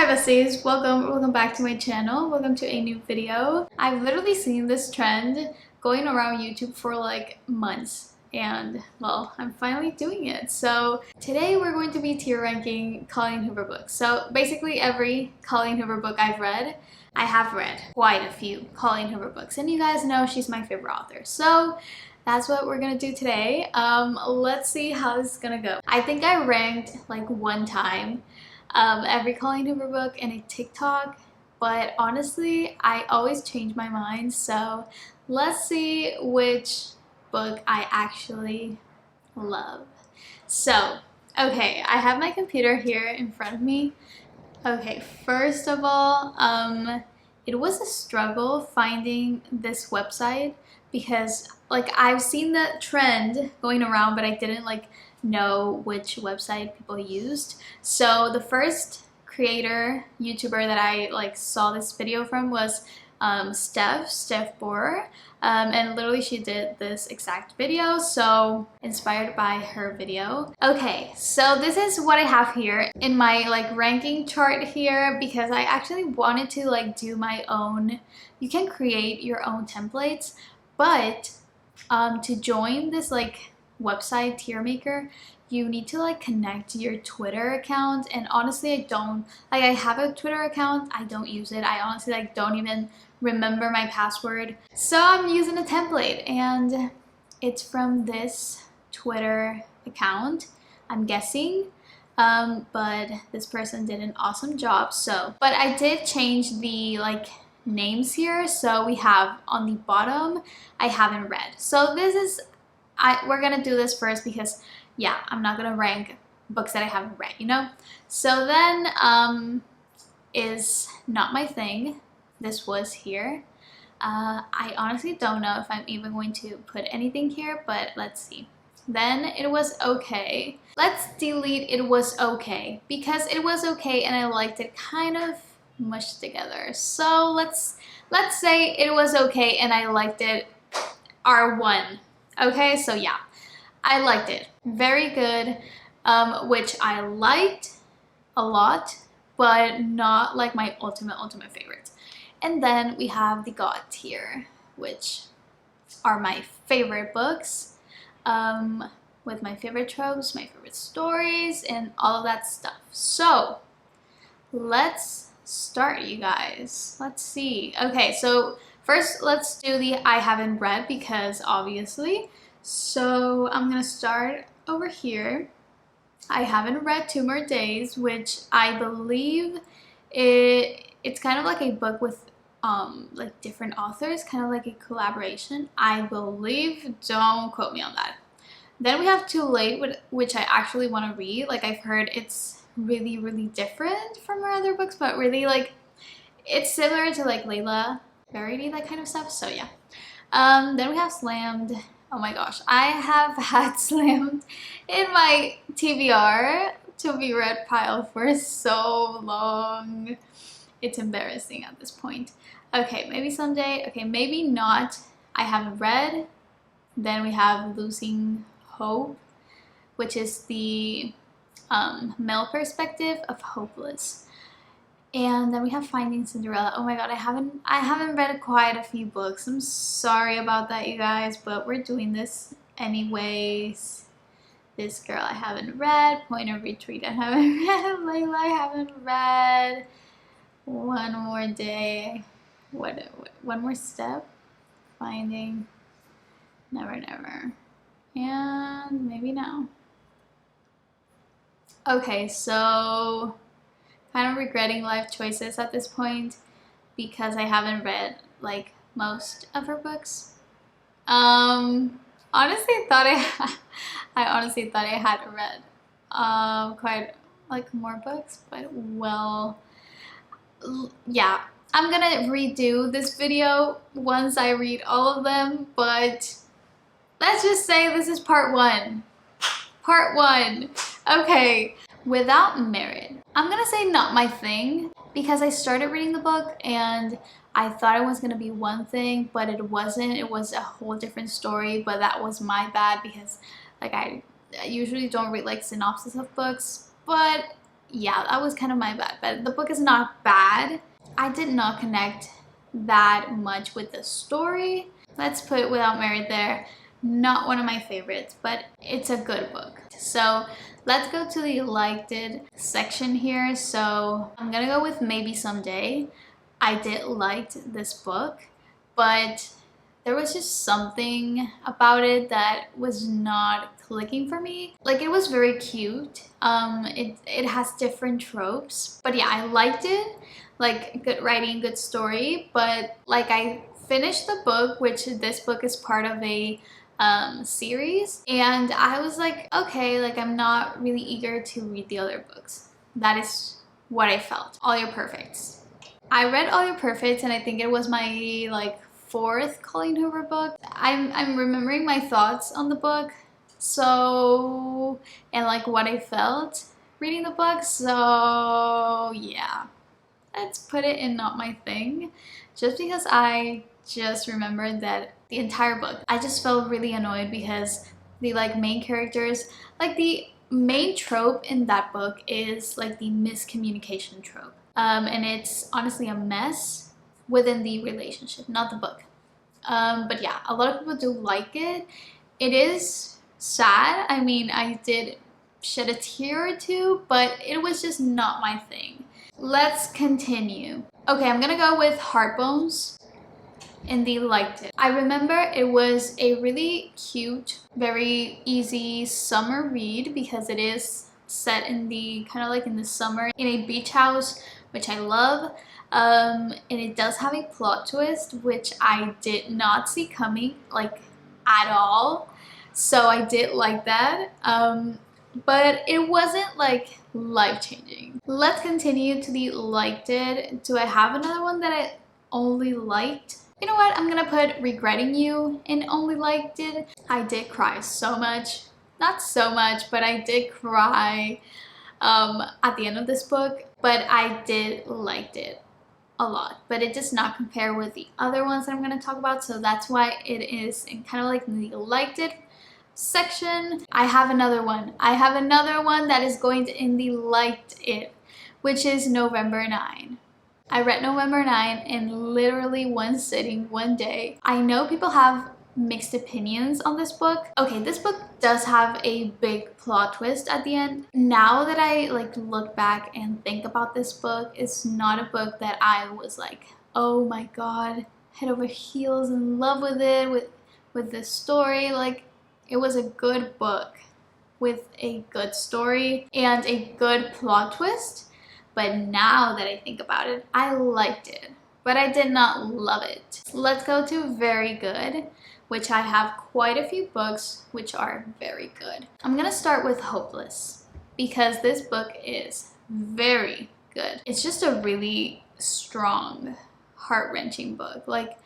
Hi besties, welcome back to my channel. Welcome to a new video. I've literally seen this trend going around YouTube for like months and well, I'm finally doing it. So today we're going to be tier ranking Colleen Hoover books. So basically every Colleen Hoover book I've read, I have read quite a few Colleen Hoover books, and you guys know she's my favorite author. So that's what we're gonna do today. Let's see how this is gonna go. I think I ranked like one time every Colleen Hoover book in a TikTok, but honestly I always change my mind, so let's see which book I actually love. So okay, I have my computer here in front of me. Okay, first of all, it was a struggle finding this website because like I've seen the trend going around, but I didn't like know which website people used. So the first creator YouTuber that I like saw this video from was Steph Bohr, and literally she did this exact video, so inspired by her video. Okay, so this is what I have here in my like ranking chart here, because I actually wanted to like do my own. You can create your own templates, but to join this like website tier maker, you need to like connect your Twitter account, and honestly I don't like, I have a Twitter account, I don't use it. I honestly like don't even remember my password, so I'm using a template and it's from this Twitter account, I'm guessing, but this person did an awesome job. So but I did change the like names here. So we have on the bottom I haven't read, so this is we're gonna do this first because yeah, I'm not gonna rank books that I haven't read, you know. So then is not my thing. This was here. I honestly don't know if I'm even going to put anything here, but let's see. Then it was okay. Let's delete it was okay, because it was okay and I liked it kind of mushed together. So let's say it was okay and I liked it R1. Okay, so yeah, I liked it. Very good, which I liked a lot, but not like my ultimate favorite. And then we have the God tier, which are my favorite books, with my favorite tropes, my favorite stories, and all of that stuff. So let's start, you guys. Let's see. Okay, so first let's do the I haven't read, because obviously. So I'm gonna start over here. I haven't read 2 More Days, which I believe it's kind of like a book with like different authors, kind of like a collaboration, I believe. Don't quote me on that. Then we have Too Late, which I actually want to read. Like I've heard it's really different from her other books, but really like it's similar to like Layla Verity, that kind of stuff. So yeah. Then we have Slammed. Oh my gosh, I have had Slammed in my TBR to be read pile for so long. It's embarrassing at this point. Okay, maybe someday. Okay, maybe not. I haven't read. Then we have Losing Hope, which is the male perspective of Hopeless. And then we have Finding Cinderella. Oh my god, I haven't read quite a few books. I'm sorry about that, you guys, but we're doing this anyways. This Girl I haven't read. Point of Retreat I haven't read. Layla I haven't read. One More Day. One More Step. Finding. Never. And maybe Now. Okay, so kind of regretting life choices at this point because I haven't read like most of her books. Honestly thought I honestly thought I had read quite like more books, but well, yeah, I'm gonna redo this video once I read all of them, but let's just say this is part one. Okay, Without Merit. I'm gonna say not my thing, because I started reading the book and I thought it was gonna be one thing, but it wasn't. It was a whole different story, but that was my bad because like I usually don't read like synopsis of books, but yeah, that was kind of my bad. But the book is not bad. I did not connect that much with the story. Let's put Without Merit there. Not one of my favorites, but it's a good book. So let's go to the liked it section here. So I'm gonna go with Maybe Someday. I did like this book, but there was just something about it that was not clicking for me. Like, it was very cute. It has different tropes, but yeah, I liked it. Like, good writing, good story, but like, I finished the book, which this book is part of a series, and I was like, okay, like, I'm not really eager to read the other books. That is what I felt. All Your Perfects. I read All Your Perfects, and I think it was my like 4th Colleen Hoover book. I'm remembering my thoughts on the book, so, and like what I felt reading the book, so yeah, let's put it in not my thing, just because I just remembered that the entire book, I just felt really annoyed because the like main characters, like the main trope in that book is like the miscommunication trope. And it's honestly a mess within the relationship, not the book. But yeah, a lot of people do like it. It is sad. I mean, I did shed a tear or two, but it was just not my thing. Let's continue. Okay, I'm gonna go with Heartbones in the liked it. I remember it was a really cute, very easy summer read because it is set in the kind of like in the summer in a beach house, which I love. And it does have a plot twist, which I did not see coming, like, at all. So I did like that. But it wasn't like life-changing. Let's continue to the liked it. Do I have another one that I only liked? You know what? I'm gonna put Regretting You in only liked it. I did cry so much. Not so much, but I did cry at the end of this book. But I did liked it a lot. But it does not compare with the other ones that I'm gonna talk about. So that's why it is in kind of like the liked it section. I have another one. I have another one that is going to in the liked it, which is November 9. I read November 9 in literally one sitting, one day. I know people have mixed opinions on this book. Okay, this book does have a big plot twist at the end. Now that I like look back and think about this book, it's not a book that I was like, oh my god, head over heels in love with it, with this story. Like, it was a good book with a good story and a good plot twist. But now that I think about it, I liked it, but I did not love it. Let's go to Very Good, which I have quite a few books which are very good. I'm gonna start with Hopeless because this book is very good. It's just a really strong, heart-wrenching book. Like,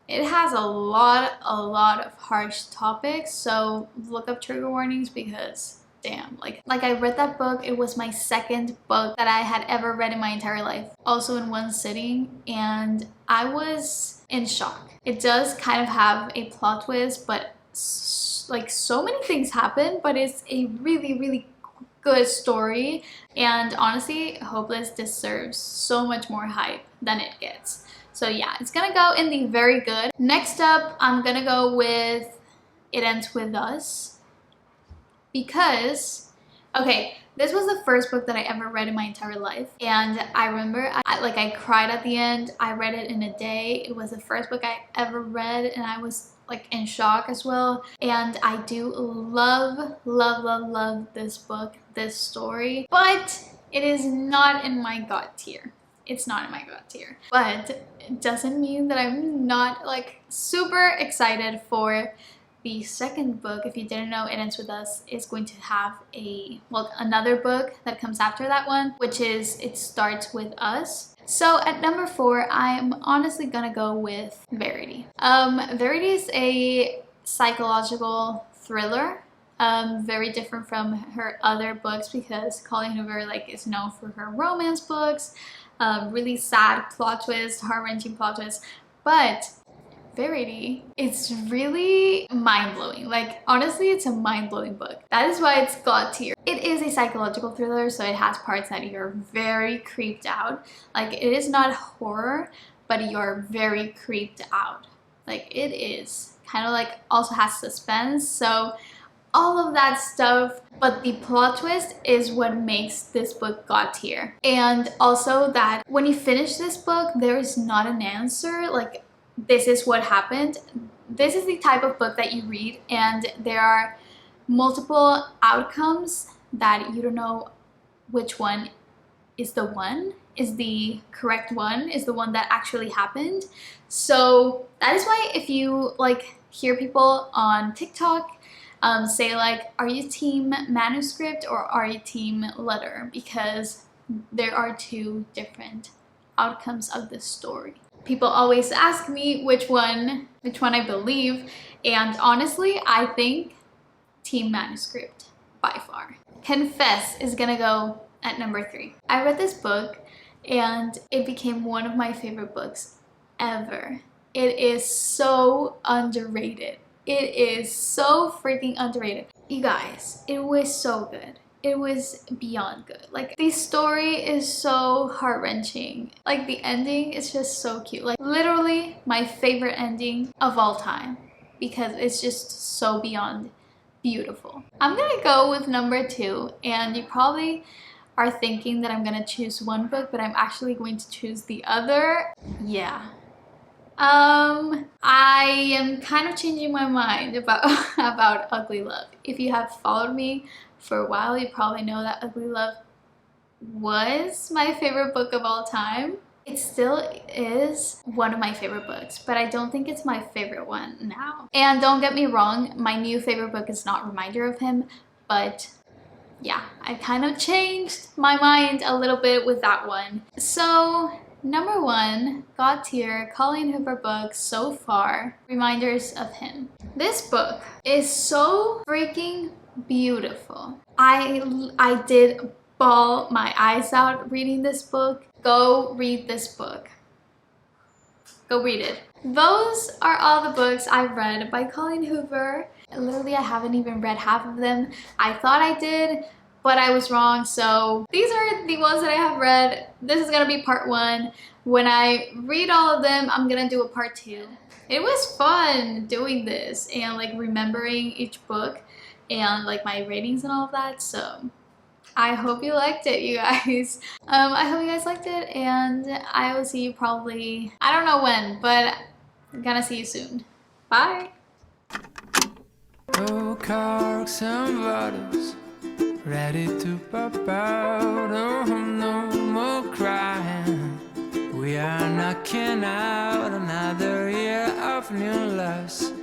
it has a lot of harsh topics, so look up trigger warnings because damn, like I read that book. It was my 2nd book that I had ever read in my entire life, also in one sitting, and I was in shock. It does kind of have a plot twist, but like so many things happen, but it's a really good story, and honestly, Hopeless deserves so much more hype than it gets. So yeah, it's gonna go in the very good. Next up, I'm gonna go with It Ends With Us. Because, okay, this was the first book that I ever read in my entire life. And I remember, I cried at the end. I read it in a day. It was the first book I ever read, and I was like in shock as well. And I do love this book, this story. But it is not in my God tier. It's not in my God tier. But it doesn't mean that I'm not like super excited for the 2nd book. If you didn't know, It Ends With Us is going to have another book that comes after that one, which is It Starts With Us. So at number 4, I'm honestly gonna go with Verity. Verity is a psychological thriller, very different from her other books because Colleen Hoover is known for her romance books, really sad plot twist, heart-wrenching plot twist, but Verity. It's really mind-blowing. Like, honestly, it's a mind-blowing book. That is why it's God tier. It is a psychological thriller, so it has parts that you're very creeped out. Like, it is not horror, but you're very creeped out. Like, it is kind of like also has suspense, so all of that stuff, but the plot twist is what makes this book God tier. And also that when you finish this book, there is not an answer, like this is what happened. This is the type of book that you read and there are multiple outcomes that you don't know which one is the correct one, is the one that actually happened. So that is why if you like hear people on TikTok say like, are you team manuscript or are you team letter? Because there are two different outcomes of this story. People always ask me which one I believe, and honestly, I think team manuscript by far. Confess is gonna go at number 3. I read this book and it became one of my favorite books ever. It is so underrated. It is so freaking underrated. You guys, it was so good. It was beyond good. Like, the story is so heart-wrenching. Like, the ending is just so cute. Like, literally my favorite ending of all time because it's just so beyond beautiful. I'm gonna go with number 2, and you probably are thinking that I'm gonna choose one book, but I'm actually going to choose the other. Yeah. I am kind of changing my mind about Ugly Love. If you have followed me for a while, you probably know that Ugly Love was my favorite book of all time. It still is one of my favorite books, but I don't think it's my favorite one now. And don't get me wrong, my new favorite book is not Reminder of Him, but yeah, I kind of changed my mind a little bit with that one. So number 1, God tier, Colleen Hoover book so far, Reminders of Him. This book is so freaking beautiful. I did bawl my eyes out reading this book. Go read this book. Go read it. Those are all the books I've read by Colleen Hoover. Literally, I haven't even read half of them. I thought I did, but I was wrong. So these are the ones that I have read. This is gonna be part 1. When I read all of them, I'm gonna do a part 2. It was fun doing this and like remembering each book and like my ratings and all of that. So I hope you liked it, you guys. I hope you guys liked it, and I will see you probably, I don't know when, but I'm gonna see you soon. Bye. Oh, corks and bottles, ready to pop out. Oh, no more crying. We are knocking out another year of new loves.